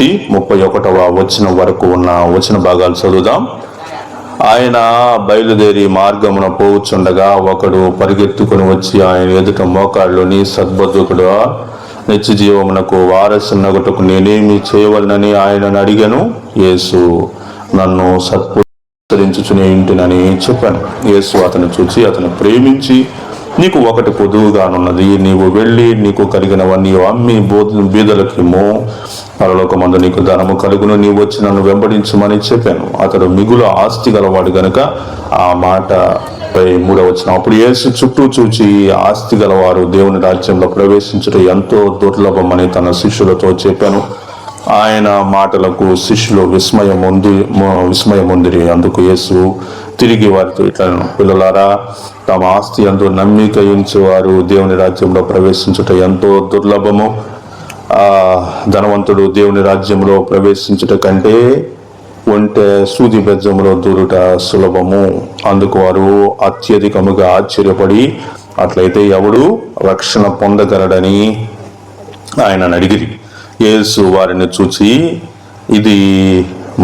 31వ వచనం వరకు ఉన్న వచన భాగాలు చదువుదాం. ఆయన బయలుదేరి మార్గమున పోవుచుండగా ఒకడు పరిగెత్తుకుని వచ్చి ఆయన ఎదుట మోకాళ్ళుని, సద్బుద్ధుడు నిత్య జీవమునకు వారసునగుటకు నేనేమి చేయవలనని ఆయనను అడిగాను. యేసు, నన్ను సత్కరించుచునే ఇంటినని చెప్పాను. యేసు అతను చూచి అతను ప్రేమించి, నీకు ఒకటి కొదువుగానున్నది, నీవు వెళ్ళి నీకు కలిగినవన్నీ అమ్మి బీదలకిమ్ము, పరలోకమందు నీకు ధనము కలుగును, నీవు వచ్చి నన్ను వెంబడించమని చెప్పాను. అతడు మిగులు ఆస్తి గలవాడు గనుక ఆ మాటపై 3వ వచనం, అప్పుడు యేసు చుట్టూ చూచి, ఆస్తి గలవారు దేవుని రాజ్యంలో ప్రవేశించడం ఎంతో దుర్లభమని తన శిష్యులతో చెప్పాను. ఆయన మాటలకు శిష్యులు విస్మయముందిరి. అందుకు యేసు తిరిగి వారితో ఇట్లా, పిల్లలారా, తమ ఆస్తి యందు నమ్మిక ఉంచువారు దేవుని రాజ్యంలో ప్రవేశించుట ఎంతో దుర్లభము. ధనవంతుడు దేవుని రాజ్యంలో ప్రవేశించుట కంటే ఒంటె సూది బెజ్జంలో దూరుట సులభము. అందుకు వారు అత్యధికముగా ఆశ్చర్యపడి, అట్లయితే ఎవడు రక్షణ పొందగలడని ఆయన అడిగిరి. యేసు వారిని చూచి, ఇది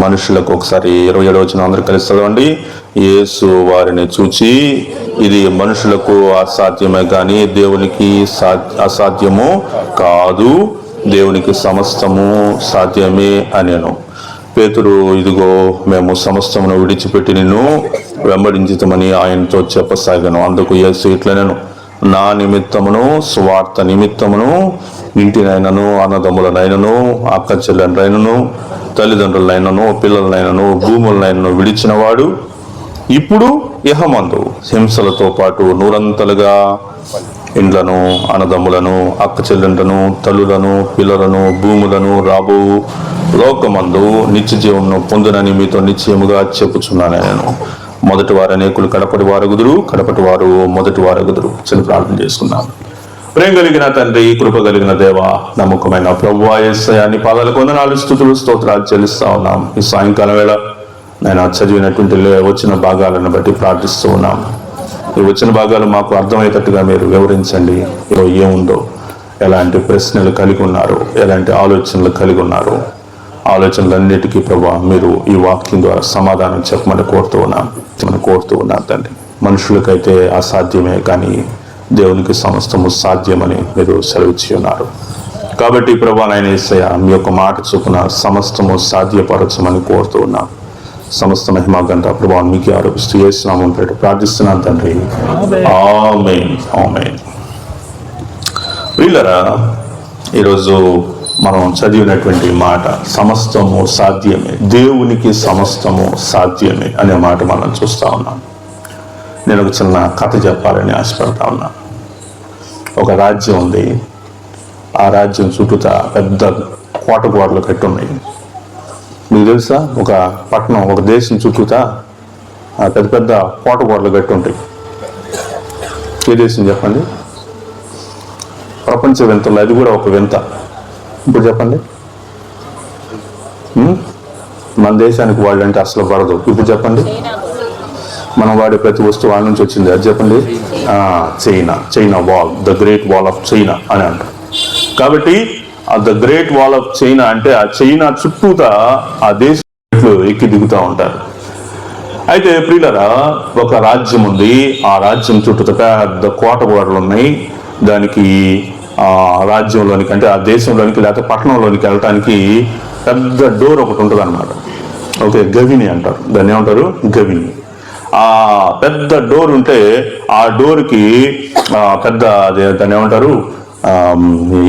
మనుషులకు, ఒకసారి 27వ వచనం అందరూ కలిసి చదవండి. యేసు వారిని చూచి, ఇది మనుషులకు అసాధ్యమే కానీ దేవునికి అసాధ్యము కాదు, దేవునికి సమస్తము సాధ్యమే అనేను. పేతురు, ఇదిగో మేము సమస్తమును విడిచిపెట్టి నిన్ను వెంబడించుతామని ఆయనతో చెప్పసాగాను. అందుకు యేసు ఇట్లనెను, నా నిమిత్తమును స్వార్థ నిమిత్తమును ఇంటినైనను, అన్నదమ్ములనైనను, అక్క చెల్లెండ్రైనను, తల్లిదండ్రులనైనను, పిల్లలనైనను, భూములనైనను విడిచినవాడు ఇప్పుడు ఇహమందు హింసలతో పాటు నూరంతలుగా ఇండ్లను, అన్నదమ్ములను, అక్క చెల్లెండ్లను, తల్లులను, పిల్లలను, భూములను రాబో లోకమందు నిత్య జీవమును పొందునని మీతో నిశ్చయముగా చెప్పుచున్నాను. నేను మొదటి వారు అనేకులు కడపటి వారగుదురు, కడపటి వారు మొదటి వారగుదురు. చిన్న ప్రార్థన చేసుకుందాం. ప్రేమ కలిగిన తండ్రి, కృప కలిగిన దేవ, నమ్మకమైన ప్రభువా యేసయ్యా, నీ పాదాలకు వందనాలు, స్తుతులు, స్తోత్రాలు చెల్లిస్తా ఉన్నాం. ఈ సాయంకాలం వేళ నేను చదివినటువంటి వచ్చిన భాగాలను బట్టి ప్రార్థిస్తూ ఉన్నాం. ఈ వచ్చిన భాగాలు మాకు అర్థమయ్యేటట్టుగా మీరు వివరించండి. ఏముందో, ఎలాంటి ప్రశ్నలు కలిగి ఉన్నారు, ఎలాంటి ఆలోచనలు కలిగి ఉన్నారు, ఆలోచనలన్నిటికీ ప్రభా మీరు ఈ వాక్యం ద్వారా సమాధానం చెప్పమని కోరుతూ ఉన్నాను తండ్రి. మనుషులకైతే అసాధ్యమే కానీ దేవునికి సమస్తము సాధ్యమని మీరు సెలవిచ్చి ఉన్నారు. కాబట్టి ప్రభా నాయన యేసయ్యా, మీ యొక్క మాట చొప్పున సమస్తము సాధ్యపరచమని కోరుతూ ఉన్నాం. సమస్త మహిమ ఘనత ప్రభావం మీకు ఆరోపిస్తూ యేసునామమున పేరిట ప్రార్థిస్తున్నాను తండ్రి. ఆమేన్, ఆమేన్. వీళ్ళరా, ఈరోజు మనం చదివినటువంటి మాట సమస్తము సాధ్యమే, దేవునికి సమస్తము సాధ్యమే అనే మాట మనం చూస్తూ ఉన్నాం. నేను ఒక చిన్న కథ చెప్పాలని ఆశపడతా ఉన్నా. ఒక రాజ్యం ఉంది. ఆ రాజ్యం చుట్టూతా పెద్ద కోటగోడలు కట్టి ఉన్నాయి. మీకు తెలుసా, ఒక పట్టణం, ఒక దేశం చుట్టూతా పెద్ద పెద్ద కోటగోడలు కట్టి ఉంటాయి. ఏ దేశం చెప్పండి? ప్రపంచ వింతలో అది కూడా ఒక వింత. ఇప్పుడు చెప్పండి, మన దేశానికి వాళ్ళంటే అసలు పడదు. ఇప్పుడు చెప్పండి, మనం వాడే ప్రతి వస్తువు వాళ్ళ నుంచి వచ్చింది. అది చెప్పండి, China wall, the great wall of China అని అంటారు. కాబట్టి the great wall of China అంటే ఆ చైనా చుట్టూతా ఆ దేశంలో ఎక్కి దిగుతూ ఉంటారు. అయితే ప్రియులరా, ఒక రాజ్యం ఉంది. ఆ రాజ్యం చుట్టూ పెద్ద కోటగోడలు ఉన్నాయి. దానికి ఆ రాజ్యంలోనికి అంటే ఆ దేశంలోనికి లేకపోతే పట్టణంలోనికి వెళ్ళటానికి పెద్ద డోర్ ఒకటి ఉంటుంది అన్నమాట. ఓకే, గవిని అంటారు దాన్ని. ఏమంటారు? గవిని. ఆ పెద్ద డోర్ ఉంటే ఆ డోర్కి పెద్ద దాన్ని ఏమంటారు,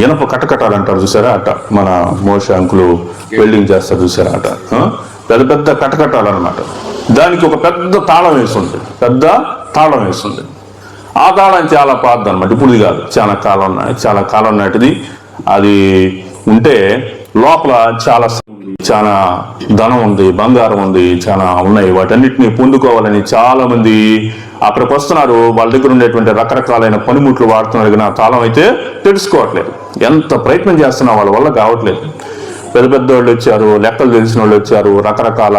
ఇనప కటకటాలు అంటారు చూసారా, అట్ట మన మోషే అంకులు వెల్డింగ్ చేస్తారు చూసారా, అట్ట పెద్ద పెద్ద కటకటాలు అన్నమాట. దానికి ఒక పెద్ద తాళం వేస్తుంది, ఆ తాళం చాలా పాత అనమాట. ఇప్పుడు కాదు, చాలా కాలం నాటిది. అది ఉంటే లోపల చాలా ధనం ఉంది, బంగారం ఉంది, చాలా ఉన్నాయి. వాటన్నిటిని పొందుకోవాలని చాలా మంది అక్కడికి వస్తున్నారు. వాళ్ళ దగ్గర ఉండేటువంటి రకరకాలైన పనిముట్లు వాడుతున్నారు, కానీ ఆ తాళం అయితే తెలుసుకోవట్లేదు. ఎంత ప్రయత్నం చేస్తున్నా వాళ్ళ వల్ల కావట్లేదు. పెద్ద పెద్ద వాళ్ళు వచ్చారు, లెక్కలు తెలిసిన వాళ్ళు వచ్చారు, రకరకాల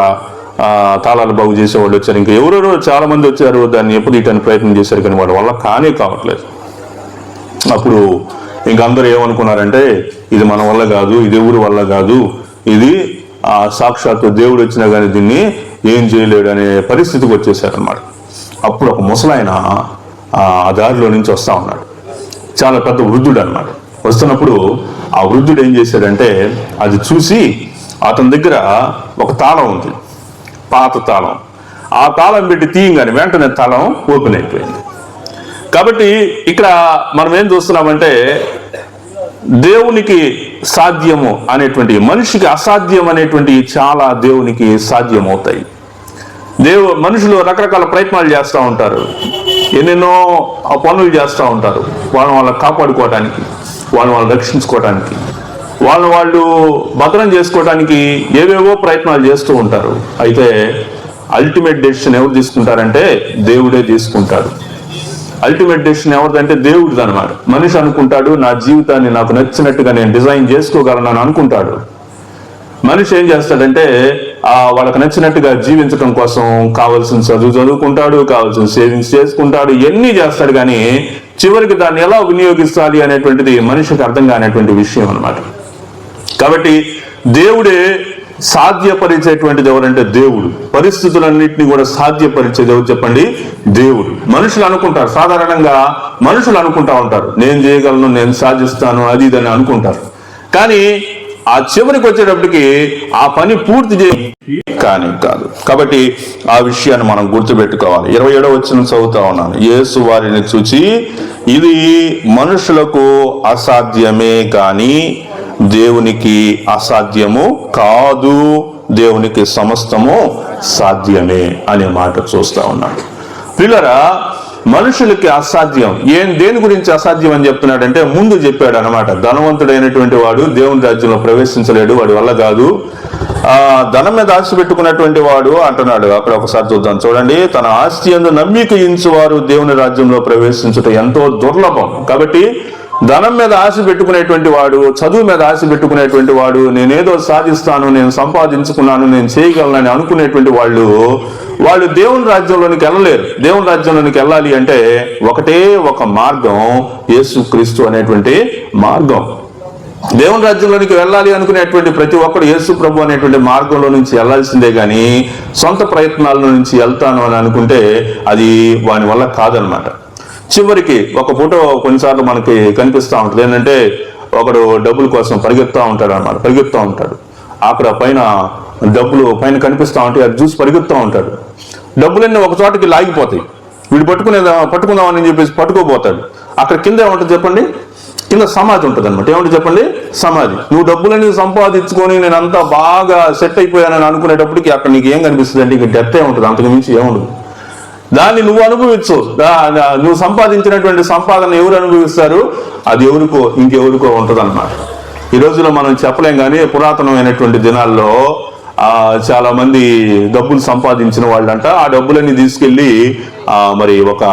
తాళాలు బాగు చేసేవాళ్ళు వచ్చారు, ఇంకా ఎవరెవరో చాలా మంది వచ్చారు. దాన్ని ఎప్పుడు ఇటని ప్రయత్నం చేశారు, కానీ వాళ్ళ వల్ల కావట్లేదు. అప్పుడు ఇంక అందరూ ఏమనుకున్నారంటే, ఇది మన వల్ల కాదు, ఇది ఊరి వల్ల కాదు, ఇది సాక్షాత్తు దేవుడు వచ్చినా కానీ దీన్ని ఏం చేయలేడు అనే పరిస్థితికి వచ్చేసారనమాట. అప్పుడు ఒక ముసలాయన ఆ దారిలో నుంచి వస్తా ఉన్నాడు. చాలా పెద్ద వృద్ధుడు అనమాట. వస్తున్నప్పుడు ఆ వృద్ధుడు ఏం చేశాడంటే అది చూసి అతని దగ్గర ఒక తాళం ఉంది, పాత తాళం. ఆ తాళం పెట్టి తీయంగానే వెంటనే తాళం ఓపెన్ అయిపోయింది. కాబట్టి ఇక్కడ మనం ఏం చూస్తున్నామంటే దేవునికి సాధ్యము అనేటువంటి, మనిషికి అసాధ్యం అనేటువంటి చాలా దేవునికి సాధ్యం అవుతాయి. మనుషులు రకరకాల ప్రయత్నాలు చేస్తూ ఉంటారు, ఎన్నెన్నో పనులు చేస్తూ ఉంటారు, వాళ్ళని కాపాడుకోవడానికి, వాళ్ళని రక్షించుకోవడానికి, వాళ్ళు భద్రం చేసుకోవడానికి ఏవేవో ప్రయత్నాలు చేస్తూ ఉంటారు. అయితే అల్టిమేట్ డెసిషన్ ఎవరు తీసుకుంటారంటే దేవుడే తీసుకుంటాడు. అల్టిమేట్ డెసిషన్ ఎవరిదంటే దేవుడిది అనమాట. మనిషి అనుకుంటాడు నా జీవితాన్ని నాకు నచ్చినట్టుగా నేను డిజైన్ చేసుకోగలను అనుకుంటాడు. మనిషి ఏం చేస్తాడంటే వాళ్ళకి నచ్చినట్టుగా జీవించడం కోసం కావాల్సిన చదువుకుంటాడు, కావాల్సిన సేవింగ్స్ చేసుకుంటాడు, ఎన్ని చేస్తాడు. కానీ చివరికి దాన్ని ఎలా వినియోగిస్తాలి అనేటువంటిది మనిషికి అర్థం కానటువంటి విషయం అనమాట. కాబట్టి దేవుడే సాధ్యపరిచేటువంటిది ఎవరంటే దేవుడు. పరిస్థితులన్నింటినీ కూడా సాధ్యపరిచేది ఎవరు చెప్పండి? దేవుడు. మనుషులు అనుకుంటారు, సాధారణంగా మనుషులు అనుకుంటా ఉంటారు నేను చేయగలను, నేను సాధిస్తాను, అది ఇదని అనుకుంటారు. కానీ ఆ చివరికి వచ్చేటప్పటికి ఆ పని పూర్తి కానీ కాదు. కాబట్టి ఆ విషయాన్ని మనం గుర్తుపెట్టుకోవాలి. 27వ వచనం చదువుతా ఉన్నాను. యేసు వారిని చూచి ఇది మనుషులకు అసాధ్యమే కానీ దేవునికి అసాధ్యము కాదు, దేవునికి సమస్తము సాధ్యమే అనే మాట చూస్తా ఉన్నాడు. ప్రియులారా, మనుషులకి అసాధ్యం దేని గురించి అసాధ్యం అని చెప్తున్నాడంటే ముందు చెప్పాడు అనమాట. ధనవంతుడైనటువంటి వాడు దేవుని రాజ్యంలో ప్రవేశించలేడు, వాడి వల్ల కాదు. ధనం మీద ఆశ పెట్టుకున్నటువంటి వాడు అంటున్నాడు. అక్కడ ఒకసారి చూద్దాం, చూడండి. తన ఆస్తి యందు నమ్మిక ఉంచువారు దేవుని రాజ్యంలో ప్రవేశించటం ఎంతో దుర్లభం. కాబట్టి ధనం మీద ఆశ పెట్టుకునేటువంటి వాడు, చదువు మీద ఆశ పెట్టుకునేటువంటి వాడు, నేనేదో సాధిస్తాను, నేను సంపాదించుకున్నాను, నేను చేయగలనని అనుకునేటువంటి వాళ్ళు దేవుని రాజ్యంలోనికి వెళ్ళలేరు. దేవుని రాజ్యంలోనికి వెళ్ళాలి అంటే ఒకటే ఒక మార్గం, యేసుక్రీస్తు అనేటువంటి మార్గం. దేవుని రాజ్యంలోనికి వెళ్ళాలి అనుకునేటువంటి ప్రతి ఒక్కడు యేసు ప్రభు అనేటువంటి మార్గంలో నుంచి వెళ్ళాల్సిందే కానీ సొంత ప్రయత్నాల నుంచి వెళ్తాను అని అనుకుంటే అది వాని వల్ల కాదనమాట. చివరికి ఒక ఫోటో కొన్నిసార్లు మనకి కనిపిస్తూ ఉంటుంది. ఏంటంటే ఒకడు డబ్బుల కోసం పరిగెత్తా ఉంటాడు. అక్కడ పైన డబ్బులు పైన కనిపిస్తూ ఉంటాయి, అది చూసి పరిగెత్తా ఉంటాడు. డబ్బులన్నీ ఒక చోటకి లాగిపోతాయి. వీడు పట్టుకుందామని చెప్పేసి పట్టుకోపోతాడు. అక్కడ కింద ఏముంటుంది చెప్పండి? కింద సమాధి ఉంటుంది అనమాట. ఏమంటే చెప్పండి? సమాధి. నువ్వు డబ్బులన్నీ సంపాదించుకొని నేను అంతా బాగా సెట్ అయిపోయానని అనుకునేటప్పటికి అక్కడ నీకు ఏం కనిపిస్తుంది అంటే ఇంక డెత్ ఉంటుంది, అంతకు మించి ఏముండదు. దాన్ని నువ్వు అనుభవించు. నువ్వు సంపాదించినటువంటి సంపాదన ఎవరు అనుభవిస్తారు? అది ఇంకెవరికో ఉంటుంది అన్నమాట. ఈ రోజులో మనం చెప్పలేం. కానీ పురాతనమైనటువంటి దినాల్లో చాలా మంది డబ్బులు సంపాదించిన వాళ్ళంట ఆ డబ్బులన్నీ తీసుకెళ్లి మరి ఒక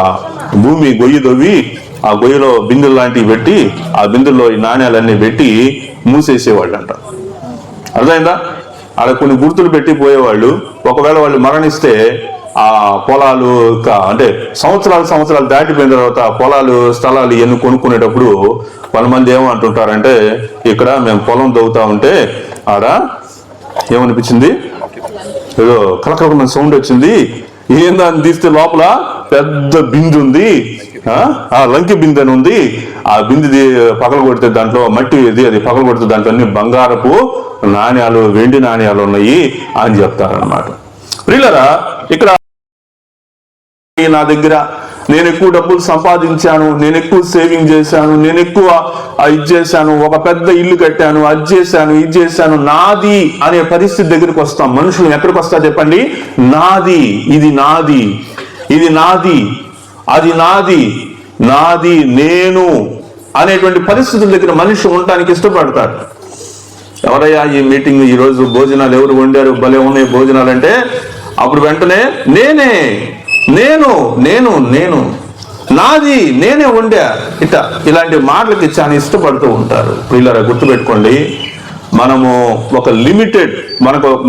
గొయ్యి దొవ్వి ఆ గొయ్యిలో బిందెలు లాంటివి పెట్టి ఆ బిందెల్లో ఈ నాణ్యాలన్నీ పెట్టి మూసేసేవాళ్ళంట. అర్థమైందా? అక్కడ కొన్ని గుర్తులు పెట్టి పోయేవాళ్ళు. ఒకవేళ వాళ్ళు మరణిస్తే ఆ పొలాలు అంటే సంవత్సరాలు దాటిపోయిన తర్వాత పొలాలు స్థలాలు ఇవన్నీ కొనుక్కునేటప్పుడు కొంతమంది ఏమంటుంటారంటే ఇక్కడ మేము పొలం దవ్వుతా ఉంటే ఆడ ఏమనిపించింది, ఏదో కలకలమైన సౌండ్ వచ్చింది, ఏందని తీస్తే లోపల పెద్ద బిందె ఉంది, ఆ లంకి బిందె అని ఉంది. ఆ బిందెది పగల కొడితే దాంట్లో మట్టి అది పగల కొడితే దాంట్లో అన్ని బంగారపు నాణ్యాలు, వెండి నాణ్యాలు ఉన్నాయి అని చెప్తారనమాట. ప్రియులారా, ఇక్కడ నా దగ్గర నేను ఎక్కువ డబ్బులు సంపాదించాను, నేను ఎక్కువ సేవింగ్ చేశాను, నేను ఎక్కువ ఇది చేశాను, ఒక పెద్ద ఇల్లు కట్టాను, అది చేశాను, ఇది చేశాను, నాది అనే పరిస్థితి దగ్గరికి వస్తాం. మనుషులు ఎక్కడికి వస్తా చెప్పండి? నాది, ఇది నాది, ఇది నాది, అది నాది, నేను అనేటువంటి పరిస్థితుల దగ్గర మనిషి ఉండటానికి ఇష్టపడతాడు. ఎవరయ్యా ఈ మీటింగ్ ఈరోజు భోజనాలు ఎవరు వండారు, భలే ఉన్నాయి భోజనాలు అంటే అప్పుడు వెంటనే నేను నాది, నేనే వండా, ఇలాంటి మాటలకి చాలా ఇష్టపడుతూ ఉంటారు. పిల్లలు గుర్తుపెట్టుకోండి, మనము ఒక లిమిటెడ్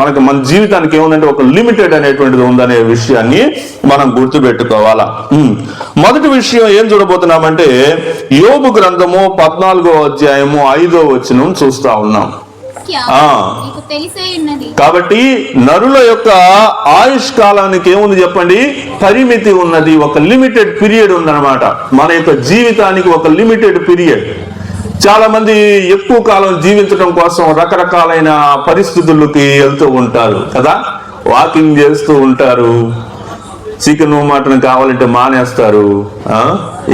మన జీవితానికి ఏముందంటే ఒక లిమిటెడ్ అనేటువంటిది ఉందనే విషయాన్ని మనం గుర్తుపెట్టుకోవాలా. మొదటి విషయం ఏం చూడబోతున్నామంటే యోబు గ్రంథము 14వ అధ్యాయము 5వ వచనం చూస్తా ఉన్నాం. కాబట్టి నరుల యొక్క ఆయుష్ కాలానికి ఏముంది చెప్పండి? పరిమితి ఉన్నది. ఒక లిమిటెడ్ పీరియడ్ ఉందన్నమాట. మన యొక్క జీవితానికి ఒక లిమిటెడ్ పీరియడ్. చాలా మంది ఎక్కువ కాలం జీవించడం కోసం రకరకాలైన పరిస్థితులకి వెళ్తూ ఉంటారు కదా. వాకింగ్ చేస్తూ ఉంటారు, చికెన్ మటన్ కావాలంటే మానేస్తారు,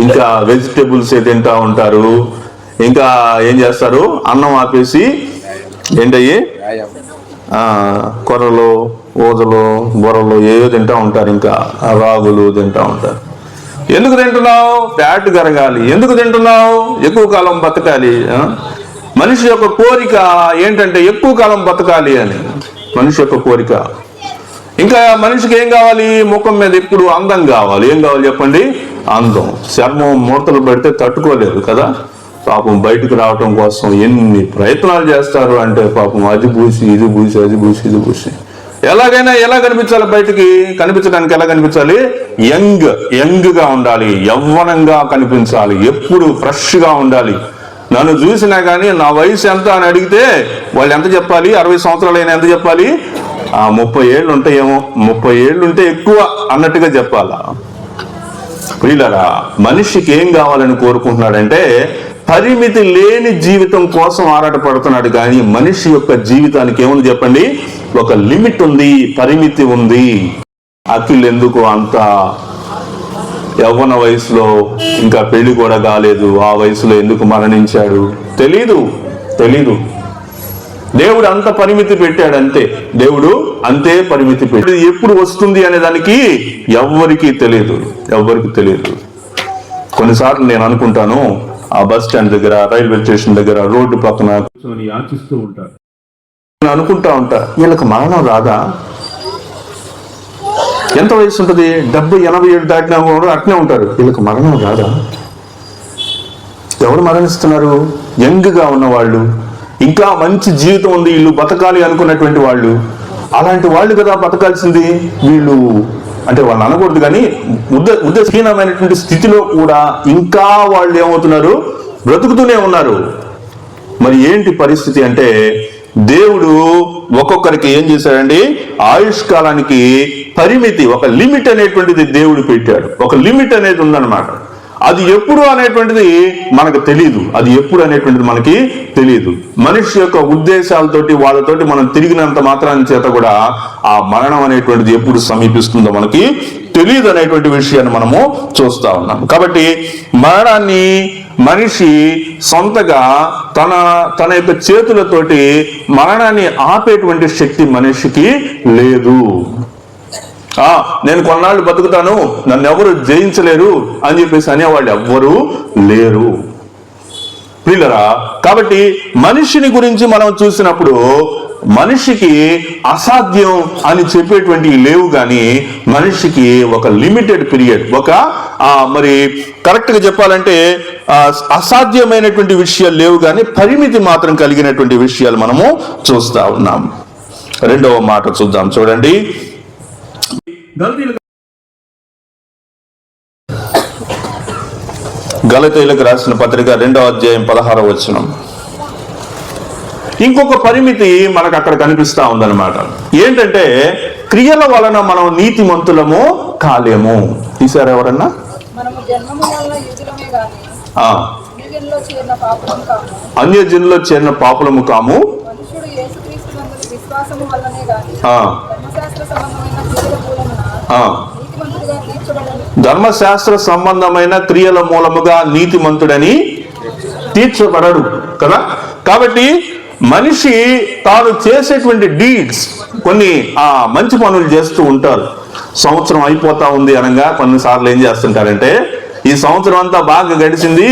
ఇంకా వెజిటేబుల్స్ తింటా ఉంటారు, ఇంకా ఏం చేస్తారు, అన్నం ఆపేసి ఏంటయ్యి కొర్రలు, ఊదలు, బొర్రలు ఏవో తింటా ఉంటారు, ఇంకా రాగులు తింటా ఉంటారు. ఎందుకు తింటున్నావు? ఫ్యాట్ కరగాలి. ఎందుకు తింటున్నావు? ఎక్కువ కాలం బతకాలి. మనిషి యొక్క కోరిక ఏంటంటే ఎక్కువ కాలం బతకాలి అని మనిషి యొక్క కోరిక. ఇంకా మనిషికి ఏం కావాలి? ముఖం మీద ఎప్పుడు అందం కావాలి. ఏం కావాలి చెప్పండి? అందం. చర్మం ముడతలు పెడితే తట్టుకోలేదు కదా. పాపం బయటకు రావటం కోసం ఎన్ని ప్రయత్నాలు చేస్తారు అంటే పాపం అది పూసి ఇది పూసి అది పూసి ఇది పూసి ఎలాగైనా ఎలా కనిపించాలి? బయటికి కనిపించడానికి ఎలా కనిపించాలి? యంగ్ గా ఉండాలి, యవ్వనంగా కనిపించాలి, ఎప్పుడు ఫ్రెష్ గా ఉండాలి. నన్ను చూసినా కానీ నా వయసు ఎంత అని అడిగితే వాళ్ళు ఎంత చెప్పాలి? 60 సంవత్సరాలైనా ఎంత చెప్పాలి? 30 ఏళ్ళు ఉంటాయేమో, 30 ఏళ్ళు ఉంటే ఎక్కువ అన్నట్టుగా చెప్పాలా? ప్రియులారా, మనిషికి ఏం కావాలని కోరుకుంటున్నాడంటే పరిమితి లేని జీవితం కోసం ఆరాటపడుతున్నాడు. కానీ మనిషి యొక్క జీవితానికి ఏముంది చెప్పండి? ఒక లిమిట్ ఉంది, పరిమితి ఉంది. అఖిల్ ఎందుకు అంత యవ్వన వయసులో, ఇంకా పెళ్లి కూడా కాలేదు, ఆ వయసులో ఎందుకు మరణించాడు? తెలీదు. దేవుడు అంత పరిమితి పెట్టాడు, అంతే. దేవుడు అంతే పరిమితి పెట్టాడు. ఎప్పుడు వస్తుంది అనే దానికి ఎవ్వరికీ తెలియదు. కొన్నిసార్లు నేను అనుకుంటాను, ఆ బస్ స్టాండ్ దగ్గర, రైల్వే స్టేషన్ దగ్గర, రోడ్డు పక్కన కూర్చొని యాచిస్తూ ఉంటారు. నేను అనుకుంటా ఉంటా, వీళ్ళకి మరణం రాదా? ఎంత వయసు ఉంటుంది? 70-80 ఏళ్ళు దాటినా కూడా అట్నే ఉంటారు. వీళ్ళకి మరణం రాదా? ఎవరు మరణిస్తున్నారు? యంగ్గా ఉన్నవాళ్ళు, ఇంకా మంచి జీవితం ఉంది, వీళ్ళు బతకాలి అనుకున్నటువంటి వాళ్ళు. అలాంటి వాళ్ళు కదా బతకాల్సింది. వీళ్ళు అంటే వాళ్ళు అనకూడదు కానీ ఉద్దేశహీనమైనటువంటి స్థితిలో కూడా ఇంకా వాళ్ళు ఏమవుతున్నారు? బ్రతుకుతూనే ఉన్నారు. మరి ఏంటి పరిస్థితి అంటే, దేవుడు ఒక్కొక్కరికి ఏం చేశాడండి? ఆయుష్ కాలానికి పరిమితి, ఒక లిమిట్ అనేటువంటిది దేవుడు పెట్టాడు. ఒక లిమిట్ అనేది ఉందన్నమాట. అది ఎప్పుడు అనేటువంటిది మనకు తెలియదు. మనకి తెలియదు. మనిషి యొక్క ఉద్దేశాలతోటి, వాళ్ళతోటి మనం తిరిగినంత మాత్రాన్ని చేత కూడా ఆ మరణం అనేటువంటిది ఎప్పుడు సమీపిస్తుందో మనకి తెలియదు అనేటువంటి విషయాన్ని మనము చూస్తా ఉన్నాం. కాబట్టి మరణాన్ని మనిషి సొంతగా తన యొక్క చేతులతోటి మరణాన్ని ఆపేటువంటి శక్తి మనిషికి లేదు. నేను కొన్నాళ్ళు బతుకుతాను, నన్ను ఎవరు జయించలేరు అని చెప్పేసి అనేవాళ్ళు ఎవ్వరూ లేరు. ప్రియులరా, కాబట్టి మనిషిని గురించి మనం చూసినప్పుడు మనిషికి అసాధ్యం అని చెప్పేటువంటి లేవు, కానీ మనిషికి ఒక లిమిటెడ్ పీరియడ్, మరి కరెక్ట్ గా చెప్పాలంటే అసాధ్యమైనటువంటి విషయాలు లేవు, కానీ పరిమితి మాత్రం కలిగినటువంటి విషయాలు మనము చూస్తా ఉన్నాం. రెండవ మాట చూద్దాం, చూడండి. గలతీయులకు రాసిన పత్రిక 2వ అధ్యాయం 16వ వచనం. ఇంకొక పరిమితి మనకు అక్కడ కనిపిస్తా ఉందన్నమాట. ఏంటంటే, క్రియల వలన మనం నీతిమంతులము కాలేము. తీసారు ఎవరన్నా? అన్యజనుల్లో చేరిన పాపులము కాము, ధర్మశాస్త్ర సంబంధమైన క్రియల మూలముగా నీతిమంతుడని తీర్చబడడు కదా. కాబట్టి మనిషి తాను చేసేటువంటి డీడ్స్, కొన్ని మంచి పనులు చేస్తూ ఉంటారు. సంవత్సరం అయిపోతా ఉంది అనగా కొన్నిసార్లు ఏం చేస్తుంటారంటే, ఈ సంవత్సరం అంతా బాగా గడిచింది,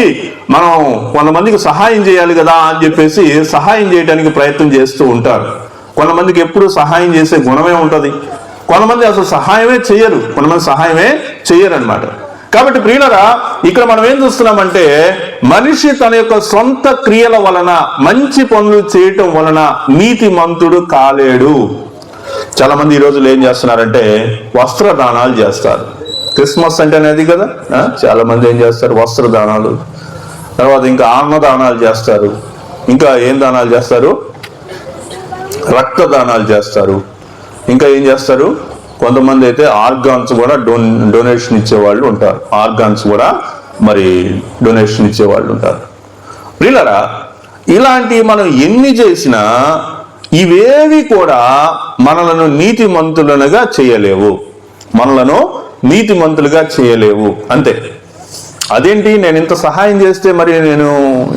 మనం కొంతమందికి సహాయం చేయాలి కదా అని చెప్పేసి సహాయం చేయడానికి ప్రయత్నం చేస్తూ ఉంటారు. కొంతమందికి ఎప్పుడు సహాయం చేసే గుణమే ఉంటది, కొంతమంది అసలు సహాయమే చెయ్యరు అన్నమాట. కాబట్టి ప్రియులరా, ఇక్కడ మనం ఏం చూస్తున్నామంటే, మనిషి తన యొక్క సొంత క్రియల వలన, మంచి పనులు చేయటం వలన నీతిమంతుడు కాలేడు. చాలా మంది ఈ రోజులు ఏం చేస్తున్నారంటే వస్త్రదానాలు చేస్తారు. క్రిస్మస్ అంటే అనేది కదా, చాలా మంది ఏం చేస్తారు? వస్త్రదానాలు, తర్వాత ఇంకా అన్నదానాలు చేస్తారు, ఇంకా ఏం దానాలు చేస్తారు? రక్తదానాలు చేస్తారు. ఇంకా ఏం చేస్తారు? కొంతమంది అయితే ఆర్గాన్స్ కూడా డొనేషన్ ఇచ్చేవాళ్ళు ఉంటారు. ఆర్గాన్స్ కూడా మరి డొనేషన్ ఇచ్చేవాళ్ళు ఉంటారు. వీళ్ళరా ఇలాంటి మనం ఎన్ని చేసినా ఇవేవి కూడా మనలను నీతిమంతులుగా చేయలేవు. మనలను నీతిమంతులుగా చేయలేవు. అంతే. అదేంటి, నేను ఇంత సహాయం చేస్తే, మరి నేను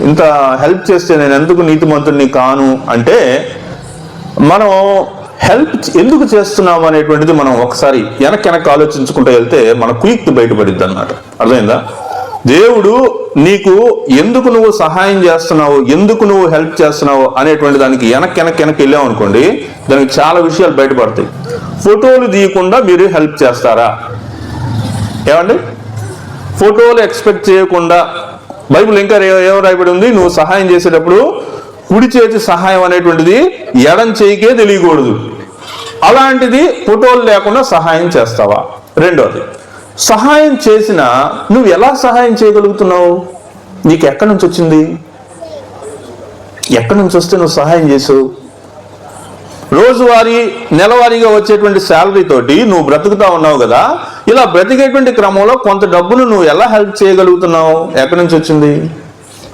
ఇంత హెల్ప్ చేస్తే నేను ఎందుకు నీతిమంతుడిని కాను అంటే, మనం హెల్ప్ ఎందుకు చేస్తున్నాం అనేటువంటిది మనం ఒకసారి వెనక్కి ఆలోచించుకుంటూ వెళ్తే మన కుయుక్తి బయటపడిద్ది అన్నమాట. అర్థమైందా? దేవుడు నీకు ఎందుకు నువ్వు సహాయం చేస్తున్నావు, ఎందుకు నువ్వు హెల్ప్ చేస్తున్నావు అనేటువంటి దానికి వెనక్కి వెళ్ళావు అనుకోండి, దానికి చాలా విషయాలు బయటపడతాయి. ఫోటోలు తీయకుండా మీరు హెల్ప్ చేస్తారా? ఏమండి? ఫోటోలు ఎక్స్పెక్ట్ చేయకుండా బైబిల్ ఇంకా ఏమో రాయబడి ఉంది, నువ్వు సహాయం చేసేటప్పుడు కుడి చేతి సహాయం అనేటువంటిది ఎడం చేయికే తెలియకూడదు. అలాంటిది ఫోటోలు లేకుండా సహాయం చేస్తావా? రెండోది, సహాయం చేసినా నువ్వు ఎలా సహాయం చేయగలుగుతున్నావు? నీకు ఎక్కడి నుంచి వచ్చింది? ఎక్కడి నుంచి వస్తే నువ్వు సహాయం చేసావు? రోజువారీ నెలవారీగా వచ్చేటువంటి శాలరీ తోటి నువ్వు బ్రతుకుతా ఉన్నావు కదా. ఇలా బ్రతికేటువంటి క్రమంలో కొంత డబ్బును నువ్వు ఎలా హెల్ప్ చేయగలుగుతున్నావు? ఎక్కడి నుంచి వచ్చింది?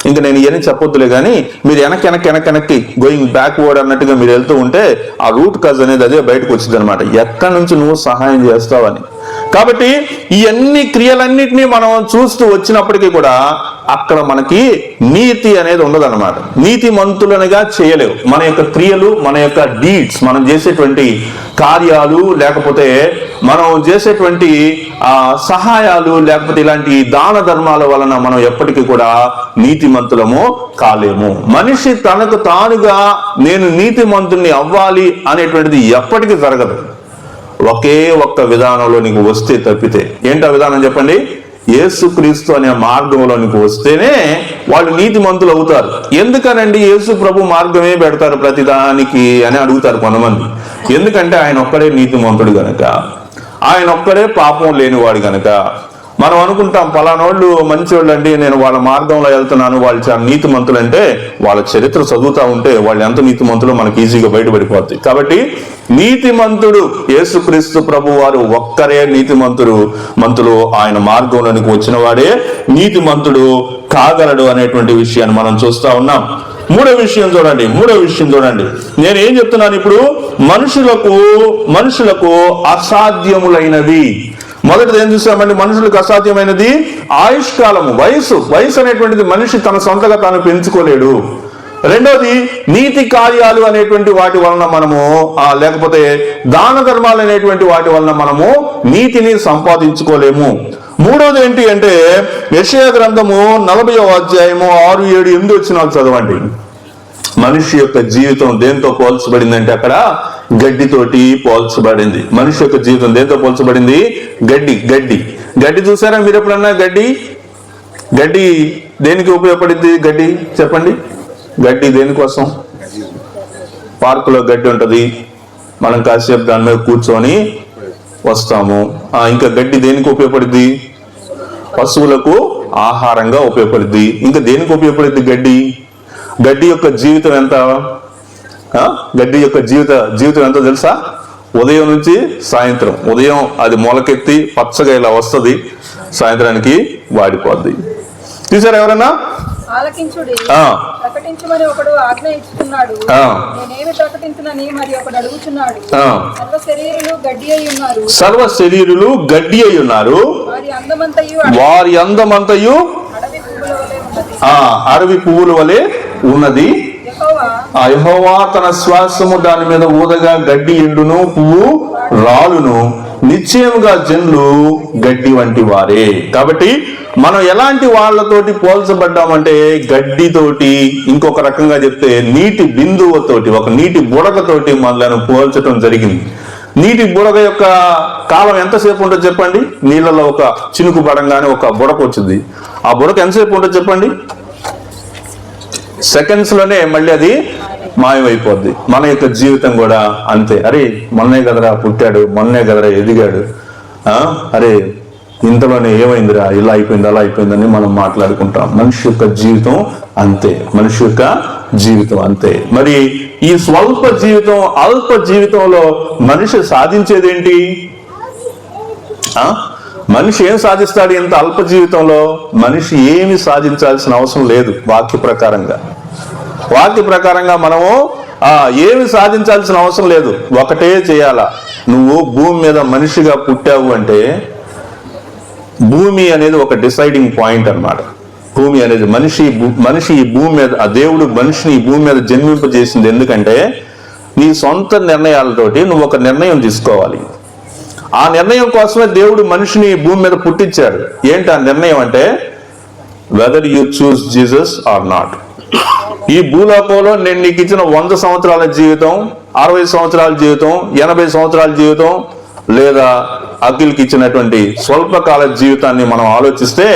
ఇంకా నేను ఇవన్నీ చెప్పొద్దులే కానీ మీరు వెనక్కి గోయింగ్ బ్యాక్వర్డ్ అన్నట్టుగా మీరు వెళ్తూ ఉంటే ఆ రూట్ కాజ్ అనేది అదే బయటకు వచ్చింది అనమాట. ఎక్కడి నుంచి నువ్వు సహాయం చేస్తావని. కాబట్టి ఇవన్నీ క్రియలన్నిటినీ మనం చూస్తూ వచ్చినప్పటికీ కూడా అక్కడ మనకి నీతి అనేది ఉండదన్నమాట. నీతిమంతులనుగా చేయలేవు. మన యొక్క క్రియలు, మన యొక్క డీడ్స్, మనం చేసేటువంటి కార్యాలు, లేకపోతే మనం చేసేటువంటి సహాయాలు, లేకపోతే ఇలాంటి దాన ధర్మాల వలన మనం ఎప్పటికీ కూడా నీతిమంతులము కాలేము. మనిషి తనకు తానుగా నేను నీతిమంతుల్ని అవ్వాలి అనేటువంటిది ఎప్పటికీ జరగదు. ఒకే ఒక్క విధానంలో నీకు వస్తే తప్పితే. ఏంటో విధానం చెప్పండి? యేసుక్రీస్తు అనే మార్గంలో నీకు వస్తేనే వాళ్ళు నీతిమంతులు అవుతారు. ఎందుకనండి యేసు ప్రభు మార్గమే పెడతారు ప్రతిదానికి అని అడుగుతారు కొంతమంది. ఎందుకంటే ఆయన ఒక్కడే నీతిమంతుడు గనక, ఆయన ఒక్కడే పాపం లేనివాడు గనక. మనం అనుకుంటాం పలానోళ్ళు మంచివాళ్ళు అండి, నేను వాళ్ళ మార్గంలో వెళ్తున్నాను, వాళ్ళు చాలా నీతిమంతులు అంటే వాళ్ళ చరిత్ర చదువుతా ఉంటే వాళ్ళు ఎంత నీతిమంతులు మనకి ఈజీగా బయటపడిపోతాయి. కాబట్టి నీతిమంతుడు యేసుక్రీస్తు ప్రభు వారు ఒక్కరే మంతులు. ఆయన మార్గంలోనికి వచ్చిన వాడే నీతిమంతుడు కాగలడు అనేటువంటి విషయాన్ని మనం చూస్తా ఉన్నాం. మూడో విషయం చూడండి. నేను ఏం చెప్తున్నాను ఇప్పుడు? మనుషులకు అసాధ్యములైనవి. మొదటిది ఏం చూసామండి? మనుషులకు అసాధ్యమైనది ఆయుష్కాలము, వయసు అనేటువంటిది మనిషి తన సొంతగా తాను పెంచుకోలేడు. రెండోది నీతి కార్యాలు అనేటువంటి వాటి వలన మనము, లేకపోతే దాన ధర్మాలు అనేటువంటి వాటి వలన మనము నీతిని సంపాదించుకోలేము. మూడోది ఏంటి అంటే యెషయా గ్రంథము 40వ అధ్యాయము 6, 7, 8 వచనాలు చదవండి. మనిషి యొక్క జీవితం దేంతో పోల్చబడిందంటే అక్కడ గడ్డితోటి పోల్చబడింది. మనిషి యొక్క జీవితం దేంతో పోల్చబడింది? గడ్డి చూసారా మీరు ఎప్పుడన్నా? గడ్డి దేనికి ఉపయోగపడింది? గడ్డి చెప్పండి. గడ్డి దేనికోసం? పార్కులో గడ్డి ఉంటది, మనం కాసేపు దాని మీద కూర్చొని వస్తాము. ఇంకా గడ్డి దేనికి ఉపయోగపడింది? పశువులకు ఆహారంగా ఉపయోగపడింది. ఇంకా దేనికి ఉపయోగపడింది గడ్డి యొక్క జీవితం ఎంత? గడ్డి యొక్క జీవితం ఎంతో తెలుసా? ఉదయం నుంచి సాయంత్రం. ఉదయం అది మొలకెత్తి పచ్చగా ఇలా వస్తుంది, సాయంత్రానికి వాడిపోద్ది. చూసారా ఎవరన్నా? ఆలకించుడి, ప్రకటించమని ఒకడు ఆజ్ఞ ఇస్తున్నాడు, నేనేమి ప్రకటించునని మరి ఒకడు అడుగుతున్నాడు. సర్వ శరీరులు గడ్డి అయి ఉన్నారు, వారి అందమంతయు అడవి పువ్వుల వలె ఉన్నది. యెహోవా తన శ్వాసము దాని మీద ఊదగా గడ్డి ఎండును, పువ్వు రాలును, నిశ్చయముగా జనులు గడ్డి వంటి వారే. కాబట్టి మనం ఎలాంటి వాళ్ళతోటి పోల్చబడ్డామంటే గడ్డితోటి, ఇంకొక రకంగా చెప్తే నీటి బిందువుతోటి, ఒక నీటి బుడగతోటి మనలను పోల్చడం జరిగింది. నీటి బుడగ యొక్క కాలం ఎంతసేపు ఉంటుంది చెప్పండి? నీళ్ళలో ఒక చినుకు పడంగానే ఒక బుడక వచ్చింది. ఆ బుడక ఎంతసేపు ఉంటుంది చెప్పండి? సెకండ్స్ లోనే మళ్ళీ అది మాయమైపోద్ది. మన యొక్క జీవితం కూడా అంతే. అరే మొన్నే కదరా పుట్టాడు, మొన్నే కదరా ఎదిగాడు, అరే ఇంతలోనే ఏమైందిరా, ఇలా అయిపోయింది అలా అయిపోయిందని మనం మాట్లాడుకుంటాం. మనిషి యొక్క జీవితం అంతే, మనిషి యొక్క జీవితం అంతే. మరి ఈ స్వల్ప జీవితం, అల్ప జీవితంలో మనిషి సాధించేదేంటి? మనిషి ఏం సాధిస్తాడు ఇంత అల్ప జీవితంలో? మనిషి ఏమి సాధించాల్సిన అవసరం లేదు. వాక్య ప్రకారంగా మనము ఏమి సాధించాల్సిన అవసరం లేదు. ఒకటే చేయాలా, నువ్వు భూమి మీద మనిషిగా పుట్టావు అంటే భూమి అనేది ఒక డిసైడింగ్ పాయింట్ అన్నమాట. భూమి అనేది మనిషి ఈ భూమి మీద, ఆ దేవుడు మనిషిని ఈ భూమి మీద జన్మింపజేసింది ఎందుకంటే నీ సొంత నిర్ణయాలతోటి నువ్వు ఒక నిర్ణయం తీసుకోవాలి. ఆ నిర్ణయం కోసమే దేవుడు మనిషిని భూమి మీద పుట్టించాడు. ఏంటి ఆ నిర్ణయం అంటే, whether you choose Jesus or not. ఈ భూలోకంలో నేను నీకు ఇచ్చిన 100 సంవత్సరాల జీవితం, 60 సంవత్సరాల జీవితం, 80 సంవత్సరాల జీవితం, లేదా అఖిల్కి ఇచ్చినటువంటి స్వల్పకాల జీవితాన్ని మనం ఆలోచిస్తే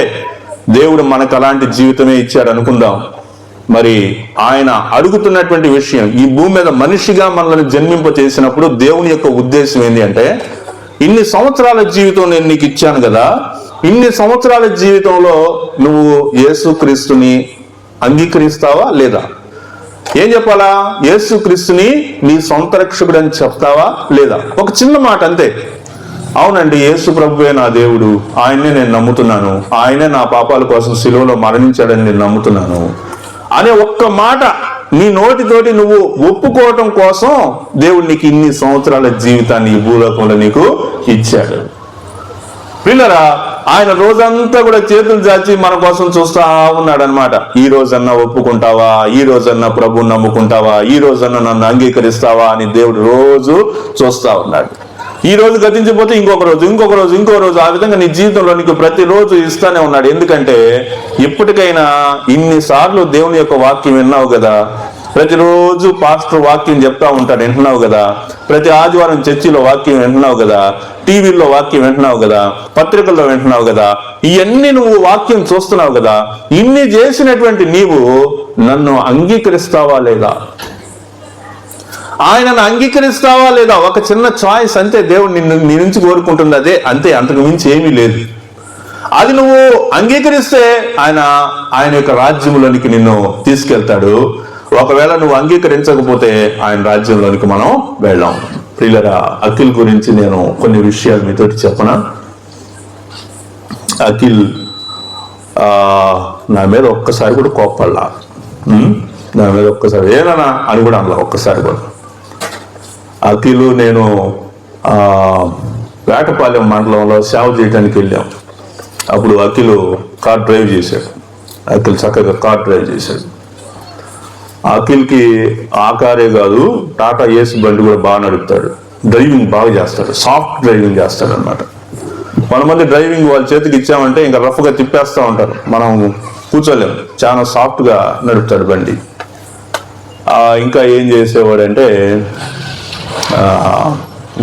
దేవుడు మనకు అలాంటి జీవితమే ఇచ్చాడు అనుకుందాం. మరి ఆయన అడుగుతున్నటువంటి విషయం, ఈ భూమి మీద మనిషిగా మనల్ని జన్మింప చేసినప్పుడు దేవుని యొక్క ఉద్దేశం ఏంటి అంటే, ఇన్ని సంవత్సరాల జీవితం నేను నీకు ఇచ్చాను కదా, ఇన్ని సంవత్సరాల జీవితంలో నువ్వు యేసుక్రీస్తుని అంగీకరిస్తావా లేదా? ఏం చెప్పాలా? యేసుక్రీస్తుని నీ సొంత రక్షకుడు అని చెప్తావా లేదా? ఒక చిన్న మాట అంతే. అవునండి, యేసు ప్రభువే నా దేవుడు, ఆయన్నే నేను నమ్ముతున్నాను, ఆయనే నా పాపాల కోసం శిలువలో మరణించాడని నేను నమ్ముతున్నాను అనే ఒక్క మాట నీ నోటితోటి నువ్వు ఒప్పుకోవటం కోసం దేవుడు నీకు ఇన్ని సంవత్సరాల జీవితాన్ని ఈ భూలోకంలో నీకు ఇచ్చాడు. పిల్లరా, ఆయన రోజంతా కూడా చేతులు చాచి మన కోసం చూస్తా ఉన్నాడు అనమాట. ఈ రోజన్నా ఒప్పుకుంటావా, ఈ రోజన్నా ప్రభువుని నమ్ముకుంటావా, ఈ రోజన్నా నన్ను అంగీకరిస్తావా అని దేవుడు రోజు చూస్తా ఉన్నాడు. ఈ రోజు గతించిపోతే ఇంకొక రోజు, ఆ విధంగా నీ జీవితంలో నీకు ప్రతిరోజు ఇస్తానే ఉన్నాడు. ఎందుకంటే ఇప్పటికైనా ఇన్నిసార్లు దేవుని యొక్క వాక్యం విన్నావు కదా, ప్రతిరోజు పాస్టర్ వాక్యం చెప్తా ఉంటాడు వింటున్నావు కదా, ప్రతి ఆదివారం చర్చిలో వాక్యం వింటున్నావు కదా, టీవీల్లో వాక్యం వింటున్నావు కదా, పత్రికల్లో వింటున్నావు కదా, ఇవన్నీ నువ్వు వాక్యం చూస్తున్నావు కదా. ఇన్ని చేసినటువంటి నీవు నన్ను అంగీకరిస్తావా లేదా? ఆయనను అంగీకరిస్తావా లేదా? ఒక చిన్న చాయిస్ అంతే దేవుడు నీ నుంచి కోరుకుంటుంది. అదే అంతే, అంతకు మించి ఏమీ లేదు. అది నువ్వు అంగీకరిస్తే ఆయన యొక్క రాజ్యంలోనికి నిన్ను తీసుకెళ్తాడు. ఒకవేళ నువ్వు అంగీకరించకపోతే ఆయన రాజ్యంలోనికి మనం వెళ్ళాం. ప్రియులరా, అఖిల్ గురించి నేను కొన్ని విషయాలు మీతోటి చెప్పనా. అఖిల్ నా మీద ఒక్కసారి కూడా కోప్పడలా, నా మీద ఒక్కసారి ఏనా అని కూడా అనలా, ఒక్కసారి కూడా. అఖిల్ నేను వేటపాలెం మండలంలో సేవ చేయడానికి వెళ్ళాం. అప్పుడు అఖిల్ కార్ డ్రైవ్ చేశాడు. అఖిల్ చక్కగా కార్ డ్రైవ్ చేశాడు. అఖిల్కి ఆ కారే కాదు, టాటా ఏసీ బండి కూడా బాగా నడుపుతాడు. డ్రైవింగ్ బాగా చేస్తాడు, సాఫ్ట్ డ్రైవింగ్ చేస్తాడు అనమాట. కొంతమంది డ్రైవింగ్ వాళ్ళ చేతికి ఇచ్చామంటే ఇంకా రఫ్గా తిప్పేస్తూ ఉంటారు, మనం కూర్చోలేము. చాలా సాఫ్ట్గా నడుపుతాడు బండి. ఇంకా ఏం చేసేవాడంటే,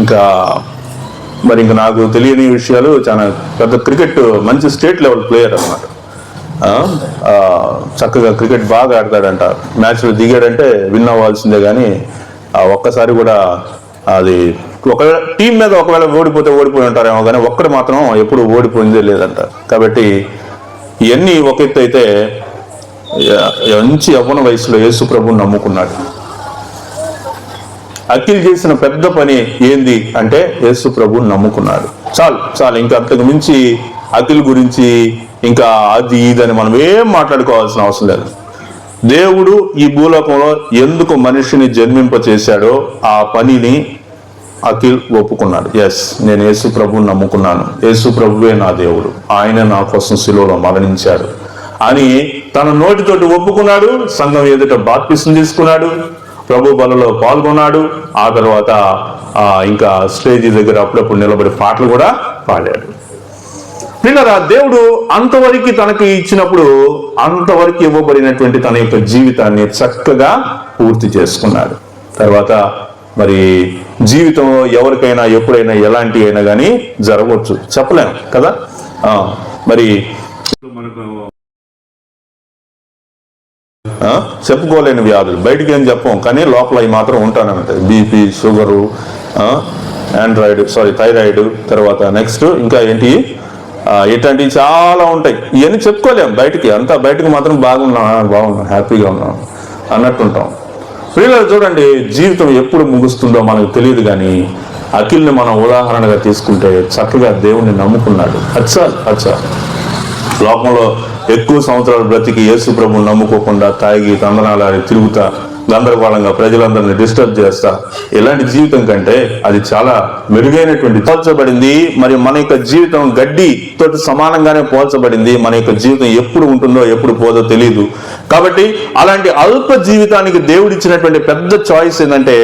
ఇంకా నాకు తెలియని విషయాలు, చాలా పెద్ద క్రికెట్ మంచి స్టేట్ లెవెల్ ప్లేయర్ అనమాట. చక్కగా క్రికెట్ బాగా ఆడతాడంట. మ్యాచ్లో దిగాడంటే విన్ అవ్వాల్సిందే, కానీ ఒక్కసారి కూడా అది ఒకవేళ టీం మీద ఒకవేళ ఓడిపోయి ఉంటారేమో, కానీ ఒక్కడు మాత్రం ఎప్పుడు ఓడిపోయిందే లేదంట. కాబట్టి ఇవన్నీ ఒక ఎత్తు అయితే, మంచి యవ్వన వయసులో యేసు ప్రభువుని నమ్ముకున్నాడు. అఖిల్ చేసిన పెద్ద పని ఏంది అంటే యేసు ప్రభువుని నమ్ముకున్నాడు. చాలు ఇంకా అంతకు మించి అఖిల్ గురించి ఇంకా అది ఇదని మనం ఏం మాట్లాడుకోవాల్సిన అవసరం లేదు. దేవుడు ఈ భూలోకంలో ఎందుకు మనిషిని జన్మింప చేశాడో ఆ పనిని అఖిల్ ఒప్పుకున్నాడు. ఎస్, నేను యేసు ప్రభువుని నమ్ముకున్నాను, యేసు ప్రభువే నా దేవుడు, ఆయన నా కోసం శిలువలో మరణించాడు అని తన నోటితోటి ఒప్పుకున్నాడు. సంఘం ఎదుట బాప్తిసం తీసుకున్నాడు, ప్రభు బలలో పాల్గొన్నాడు. ఆ తర్వాత ఇంకా స్టేజ్ దగ్గర అప్పుడప్పుడు నిలబడి పాటలు కూడా పాడాడు. పిల్లరా, దేవుడు అంతవరకు తనకి ఇచ్చినప్పుడు అంతవరకు ఇవ్వబడినటువంటి తన యొక్క జీవితాన్ని చక్కగా పూర్తి చేసుకున్నాడు. తర్వాత మరి జీవితంలో ఎవరికైనా ఎప్పుడైనా ఎలాంటి అయినా కానీ జరగవచ్చు, చెప్పలేము కదా. మరి మనకు చెప్పుకోలేని వ్యాధులు బయటికి ఏం చెప్పం, కానీ లోపల అవి మాత్రం ఉంటానంటాయి. బీపీ, షుగరు, థైరాయిడ్, తర్వాత నెక్స్ట్ ఇంకా ఏంటి ఇట్లాంటివి చాలా ఉంటాయి. ఇవన్నీ చెప్పుకోలేం బయటికి, అంతా బయటకు మాత్రం బాగున్నాం హ్యాపీగా ఉన్నాం అన్నట్టుంటాం. పిల్లలు చూడండి, జీవితం ఎప్పుడు ముగుస్తుందో మనకు తెలియదు, కానీ అఖిల్ని మనం ఉదాహరణగా తీసుకుంటే చక్కగా దేవుణ్ణి నమ్ముకున్నాడు. అచ్చా లోకంలో ఎక్కువ సంవత్సరాలు బ్రతికి యేసు ప్రభువుని నమ్ముకోకుండా తాగి తందనాలాడి తిరుగుతా గందరగోళంగా ప్రజలందరినీ డిస్టర్బ్ చేస్తా, ఇలాంటి జీవితం కంటే అది చాలా మెరుగైనటువంటి పోల్చబడింది. మరి మన యొక్క జీవితం గడ్డి తోటి సమానంగానే పోల్చబడింది. మన యొక్క జీవితం ఎప్పుడు ఉంటుందో ఎప్పుడు పోదో తెలియదు. కాబట్టి అలాంటి అల్ప జీవితానికి దేవుడు ఇచ్చినటువంటి పెద్ద చాయిస్ ఏంటంటే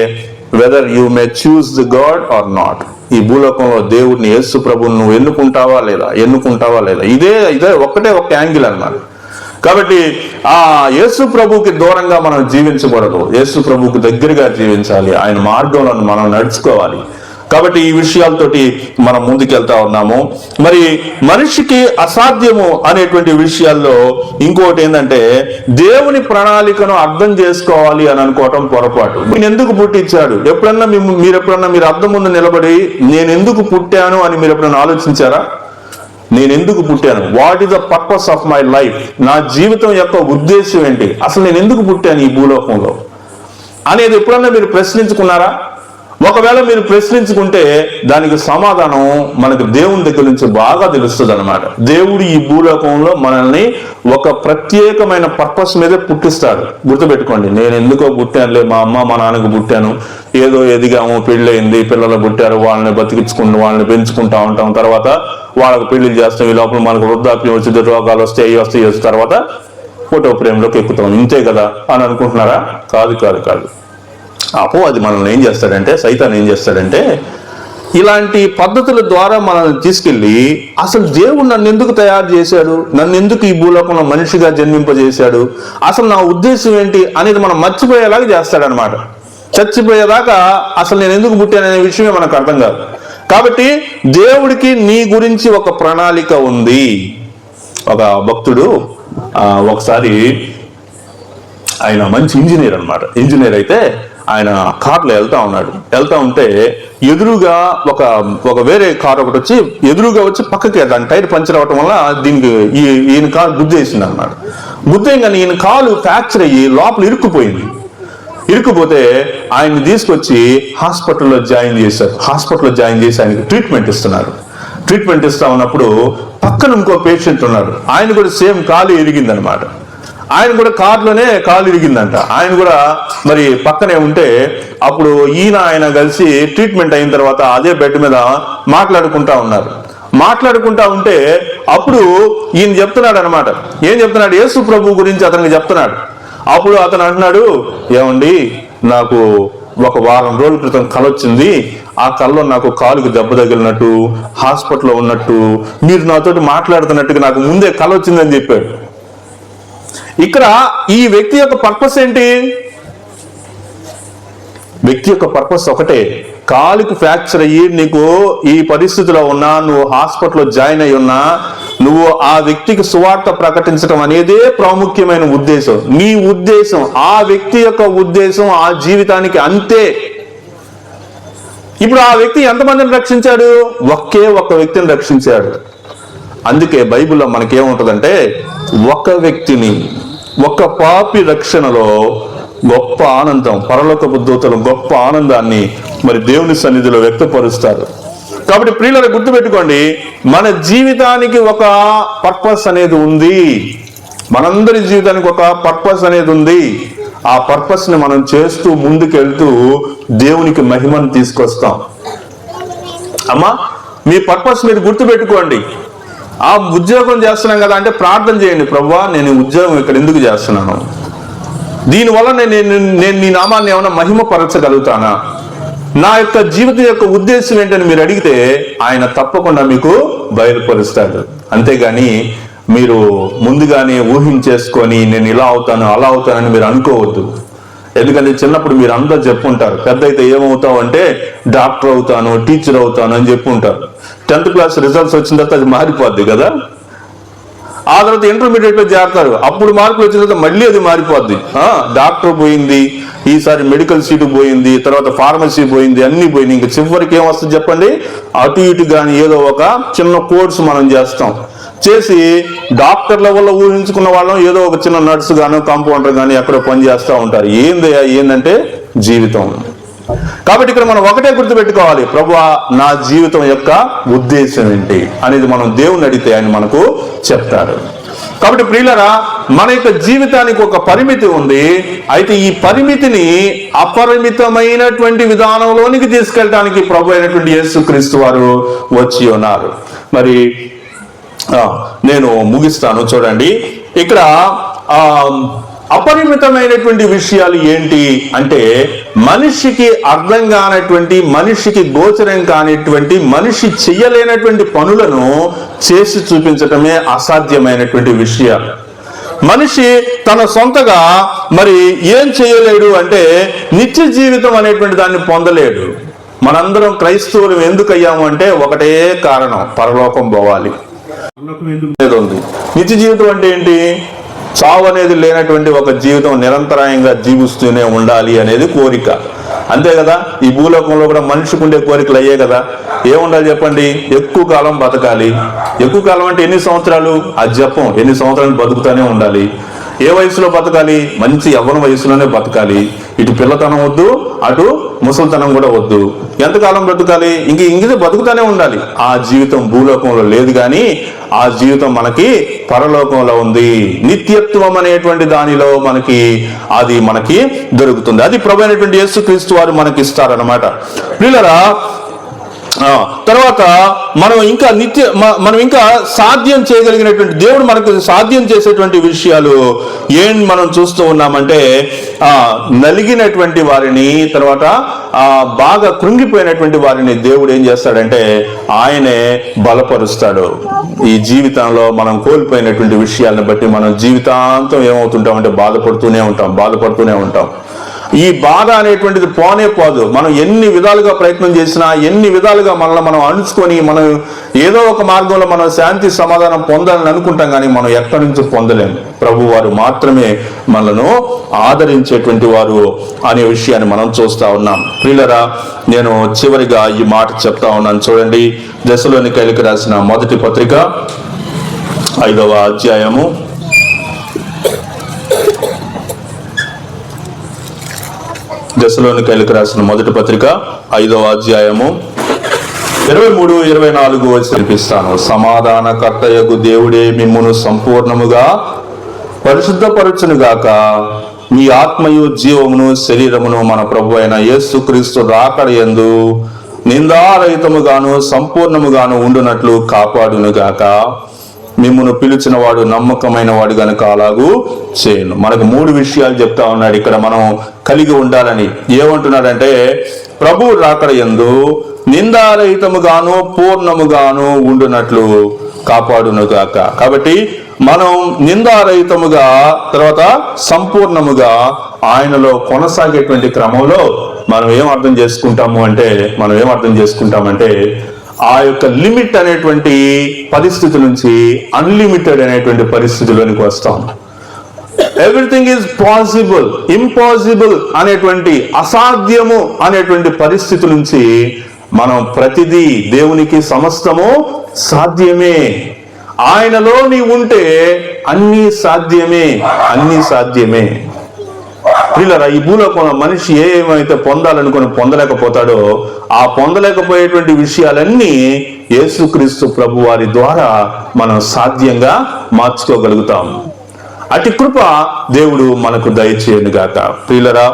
whether you may choose the God or not. ఈ భూలోకంలో దేవుడిని యేసు ప్రభువుని నువ్వు ఎన్నుకుంటావా లేదా, ఇదే ఒక్కటే ఒక యాంగిల్ అన్నమాట. కాబట్టి ఆ యేసు ప్రభువుకి దూరంగా మనం జీవించకూడదు, యేసు ప్రభువుకి దగ్గరగా జీవించాలి, ఆయన మార్గంలో మనం నడుచుకోవాలి. కాబట్టి ఈ విషయాలతోటి మనం ముందుకెళ్తా ఉన్నాము. మరి మనిషికి అసాధ్యము అనేటువంటి విషయాల్లో ఇంకోటి ఏంటంటే దేవుని ప్రణాళికను అర్థం చేసుకోవాలి అని అనుకోవటం పొరపాటు. నేను ఎందుకు పుట్టించాడు, ఎప్పుడన్నా మీరు అర్థం ముందు నిలబడి నేను ఎందుకు పుట్టాను అని మీరు ఎప్పుడన్నా ఆలోచించారా? నేను ఎందుకు పుట్టాను, what is the purpose of my life, నా జీవితం యొక్క ఉద్దేశం ఏంటి, అసలు నేను ఎందుకు పుట్టాను ఈ భూలోకంలో అనేది ఎప్పుడన్నా మీరు ప్రశ్నించుకున్నారా? ఒకవేళ మీరు ప్రశ్నించుకుంటే దానికి సమాధానం మనకు దేవుని దగ్గర నుంచి బాగా తెలుస్తుంది అన్నమాట. దేవుడు ఈ భూలోకంలో మనల్ని ఒక ప్రత్యేకమైన పర్పస్ మీదే పుట్టిస్తాడు. గుర్తుపెట్టుకోండి, నేను ఎందుకో పుట్టానులే, మా అమ్మ మా నాన్నకు పుట్టాను, ఏదో ఎదిగాము, పెళ్ళయింది, పిల్లలు పుట్టారు, వాళ్ళని బతికించుకుంటూ వాళ్ళని పెంచుకుంటా ఉంటాం, తర్వాత వాళ్ళకు పెళ్లి చేస్తాం, ఈ లోపల మనకు వృద్ధాప్యం వచ్చి రోగాలు వస్తాయి, తర్వాత ఫోటో ప్రేమలోకి ఎక్కుతాం, ఇంతే కదా అని అనుకుంటున్నారా? కాదు. అది మనల్ని ఏం చేస్తాడంటే, సైతాన్ ఏం చేస్తాడంటే ఇలాంటి పద్ధతుల ద్వారా మనల్ని తీసుకెళ్ళి అసలు దేవుడు నన్ను ఎందుకు తయారు చేశాడు, నన్ను ఎందుకు ఈ భూలోకంలో మనిషిగా జన్మింపజేశాడు, అసలు నా ఉద్దేశం ఏంటి అనేది మనం మర్చిపోయేలాగా చేస్తాడనమాట. చచ్చిపోయేదాకా అసలు నేను ఎందుకు పుట్టాననే విషయమే మనకు అర్థం కాదు. కాబట్టి దేవుడికి నీ గురించి ఒక ప్రణాళిక ఉంది. ఒక భక్తుడు ఒకసారి, ఆయన మంచి ఇంజనీర్ అన్నమాట. ఇంజనీర్ అయితే ఆయన కార్లో వెళ్తా ఉంటే ఎదురుగా ఒక వేరే కార్ ఒకటి వచ్చి ఎదురుగా వచ్చి పక్కకి దాని టైర్ పంచర్ అవటం వల్ల దీనికి ఈయన కారు గుద్దేసింది అన్నమాట. గుద్దేయంగానే ఈయన కాలు ఫ్రాక్చర్ అయ్యి లోపల ఇరుక్కుపోతే ఆయన్ని తీసుకొచ్చి హాస్పిటల్లో జాయిన్ చేసి ఆయనకి ట్రీట్మెంట్ ఇస్తా ఉన్నప్పుడు పక్కన ఇంకో పేషెంట్ ఉన్నాడు. ఆయన కూడా సేమ్ కాలు ఇరిగిందనమాట. ఆయన కూడా కార్లోనే కాలు ఇరిగిందంట. ఆయన కూడా మరి పక్కనే ఉంటే అప్పుడు ఆయన కలిసి ట్రీట్మెంట్ అయిన తర్వాత అదే బెడ్ మీద మాట్లాడుకుంటా ఉంటే అప్పుడు ఈయన చెప్తున్నాడు అనమాట. ఏం చెప్తున్నాడు? యేసు ప్రభు గురించి అతనికి చెప్తున్నాడు. అప్పుడు అతను అంటున్నాడు, ఏమండి, నాకు ఒక వారం రోజుల క్రితం కల వచ్చింది, ఆ కల్లో నాకు కాలుకి దెబ్బ తగిలినట్టు, హాస్పిటల్లో ఉన్నట్టు, మీరు నాతోటి మాట్లాడుతున్నట్టుగా నాకు ముందే కల వచ్చిందని చెప్పాడు. ఇక్కడ ఈ వ్యక్తి యొక్క పర్పస్ ఏంటి? వ్యక్తి యొక్క పర్పస్ ఒకటే, కాలుకి ఫ్రాక్చర్ అయ్యి నీకు ఈ పరిస్థితిలో ఉన్నా, నువ్వు హాస్పిటల్లో జాయిన్ అయి ఉన్నా, నువ్వు ఆ వ్యక్తికి సువార్త ప్రకటించడం అనేదే ప్రాముఖ్యమైన ఉద్దేశం. నీ ఉద్దేశం, ఆ వ్యక్తి యొక్క ఉద్దేశం ఆ జీవితానికి అంతే. ఇప్పుడు ఆ వ్యక్తి ఎంతమందిని రక్షించాడు? ఒకే ఒక్క వ్యక్తిని రక్షించాడు. అందుకే బైబిల్లో మనకేముంటుందంటే, ఒక వ్యక్తిని, ఒక పాపి రక్షణలో గొప్ప ఆనందం, పరలోకపు దూతలు గొప్ప ఆనందాన్ని మరి దేవుని సన్నిధిలో వ్యక్తపరుస్తారు. కాబట్టి ప్రియులను గుర్తుపెట్టుకోండి, మన జీవితానికి ఒక పర్పస్ అనేది ఉంది. మనందరి జీవితానికి ఒక పర్పస్ అనేది ఉంది. ఆ పర్పస్ ని మనం చేస్తూ ముందుకెళ్తూ దేవునికి మహిమను తీసుకొస్తాం. అమ్మా, మీ పర్పస్ మీరు గుర్తుపెట్టుకోండి. ఆ ఉద్యోగం చేస్తున్నాం కదా అంటే ప్రార్థన చేయండి, ప్రభువా నేను ఉద్యోగం ఇక్కడ ఎందుకు చేస్తున్నాను, దీనివల్ల నేను నీ నామాన్ని ఏమైనా మహిమపరచగలుగుతానా, నా యొక్క జీవితం యొక్క ఉద్దేశం ఏంటని మీరు అడిగితే ఆయన తప్పకుండా మీకు బయలుపరుస్తాడు. అంతేగాని మీరు ముందుగానే ఊహించేసుకొని నేను ఇలా అవుతాను అలా అవుతానని మీరు అనుకోవద్దు. ఎందుకంటే చిన్నప్పుడు మీరు అందరూ చెప్పుంటారు, పెద్ద అయితే ఏమవుతావు అంటే డాక్టర్ అవుతాను, టీచర్ అవుతాను అని చెప్పుంటారు. 10th క్లాస్ రిజల్ట్స్ వచ్చిన తర్వాత అది మారిపోద్ది కదా. ఆ తర్వాత ఇంటర్మీడియట్ లో చేరతారు, అప్పుడు మార్కులు వచ్చిన తర్వాత మళ్ళీ అది మారిపోద్ది. డాక్టర్ పోయింది, ఈసారి మెడికల్ సీటు పోయింది, తర్వాత ఫార్మసీ పోయింది, అన్ని పోయింది. ఇంకా చివరికి ఏమొస్తుంది చెప్పండి? అటు ఇటు కానీ ఏదో ఒక చిన్న కోర్సు మనం చేస్తాం. చేసి డాక్టర్ లెవెల్లో ఊహించుకున్న వాళ్ళం ఏదో ఒక చిన్న నర్సు గాను కాంపౌండర్ గాని ఎక్కడో పని చేస్తూ ఉంటారు. ఏందంటే జీవితం. కాబట్టి ఇక్కడ మనం ఒకటే గుర్తుపెట్టుకోవాలి, ప్రభువా నా జీవితం యొక్క ఉద్దేశం ఏంటి అనేది మనం దేవుని అడిగితే ఆయన మనకు చెప్తాడు. కాబట్టి ప్రియులరా, మన యొక్క జీవితానికి ఒక పరిమితి ఉంది. అయితే ఈ పరిమితిని అపరిమితమైనటువంటి విధానంలోనికి తీసుకెళ్ళడానికి ప్రభు అయినటువంటి యేసుక్రీస్తు వారు వచ్చి ఉన్నారు. మరి నేను ముగిస్తాను. చూడండి, ఇక్కడ అపరిమితమైనటువంటి విషయాలు ఏంటి అంటే, మనిషికి అర్థం కానటువంటి, మనిషికి గోచరం కానిటువంటి, మనిషి చెయ్యలేనటువంటి పనులను చేసి చూపించటమే అసాధ్యమైనటువంటి విషయాలు. మనిషి తన సొంతగా మరి ఏం చేయలేడు అంటే నిత్య జీవితం అనేటువంటి దాన్ని పొందలేడు. మనందరం క్రైస్తవులు ఎందుకు అయ్యాము అంటే ఒకటే కారణం, పరలోకం పోవాలి. నిత్య జీవితం అంటే ఏంటి? చావు అనేది లేనటువంటి ఒక జీవితం, నిరంతరాయంగా జీవిస్తూనే ఉండాలి అనేది కోరిక, అంతే కదా. ఈ భూలోకంలో కూడా మనిషికి ఉండే కోరికలు అయ్యే కదా. ఏముండాలి చెప్పండి? ఎక్కువ కాలం బతకాలి. ఎక్కువ కాలం అంటే ఎన్ని సంవత్సరాలు? అది చెప్పం. ఎన్ని సంవత్సరాలు బతుకుతూనే ఉండాలి. ఏ వయసులో బతకాలి? మంచి యవ్వన వయసులోనే బతకాలి. ఇటు పిల్లతనం వద్దు, అటు ముసలితనం కూడా వద్దు. ఎంతకాలం బ్రతకాలి? ఇంక బతుకుతూనే ఉండాలి. ఆ జీవితం భూలోకంలో లేదు, కానీ ఆ జీవితం మనకి పరలోకంలో ఉంది. నిత్యత్వం అనేటువంటి దానిలో మనకి దొరుకుతుంది. అది ప్రభు అయినటువంటి యేసుక్రీస్తు వారు మనకి ఇస్తారన్నమాట. ప్రియులారా, తర్వాత మనం ఇంకా సాధ్యం చేయగలిగినటువంటి, దేవుడు మనకు సాధ్యం చేసేటువంటి విషయాలు ఏం మనం చూస్తూ ఉన్నామంటే, నలిగినటువంటి వారిని, తర్వాత బాగా కృంగిపోయినటువంటి వారిని దేవుడు ఏం చేస్తాడంటే ఆయనే బలపరుస్తాడు. ఈ జీవితంలో మనం కోల్పోయినటువంటి విషయాలను బట్టి మనం జీవితాంతం ఏమవుతుంటామంటే బాధపడుతూనే ఉంటాం. ఈ బాధ అనేటువంటిది పోనే పోదు. మనం ఎన్ని విధాలుగా ప్రయత్నం చేసినా, ఎన్ని విధాలుగా మనల్ని మనం అణుచుకొని, మనం ఏదో ఒక మార్గంలో మనం శాంతి సమాధానం పొందాలని అనుకుంటాం, కానీ మనం ఎక్కడి నుంచి పొందలేము. ప్రభు వారు మాత్రమే మనను ఆదరించేటువంటి వారు అనే విషయాన్ని మనం చూస్తా ఉన్నాం. ప్రియులరా, నేను చివరిగా ఈ మాట చెప్తా ఉన్నాను. చూడండి, దశలోనికైలకు రాసిన మొదటి పత్రిక 5వ అధ్యాయము 5వ అధ్యాయము 23-24 వచ్చి వినిపిస్తాను. సమాధానకర్తయగు దేవుడే మిమ్మును సంపూర్ణముగా పరిశుద్ధపరచునుగాక, మీ ఆత్మయు జీవమును శరీరమును మన ప్రభు అయిన యేసుక్రీస్తు రాకడ యందు నిందారహితముగాను సంపూర్ణముగాను ఉండునట్లు కాపాడునుగాక. మిమ్మును పిలిచిన వాడు నమ్మకమైన వాడు గనుక అలాగూ చేయను. మనకు 3 విషయాలు చెప్తా ఉన్నాడు ఇక్కడ మనం కలిగి ఉండాలని. ఏమంటున్నాడంటే, ప్రభు రాకడ యందు నిందారహితముగాను పూర్ణముగాను ఉండునట్లు కాపాడునుగాక. కాబట్టి మనం నిందారహితముగా, తర్వాత సంపూర్ణముగా ఆయనలో కొనసాగేటువంటి క్రమంలో మనం ఏం అర్థం చేసుకుంటామంటే ఆ యొక్క లిమిట్ అనేటువంటి పరిస్థితి నుంచి అన్లిమిటెడ్ అనేటువంటి పరిస్థితిలోనికి వస్తాం. ఎవ్రీథింగ్ ఈజ్ పాసిబుల్, ఇంపాసిబుల్ అనేటువంటి, అసాధ్యము అనేటువంటి పరిస్థితి నుంచి మనం ప్రతిదీ దేవునికి సమస్తము సాధ్యమే. ఆయనలో నీ ఉంటే అన్నీ సాధ్యమే. ప్రియులారా, ఈ భూలోకంలో మనిషి ఏమైతే పొందాలనుకుని పొందలేకపోతాడో, ఆ పొందలేకపోయేటువంటి విషయాలన్నీ యేసుక్రీస్తు ప్రభు వారి ద్వారా మనం సాధ్యంగా మార్చుకోగలుగుతాం. అతి కృప దేవుడు మనకు దయచేయునుగాక. ప్రియులారా,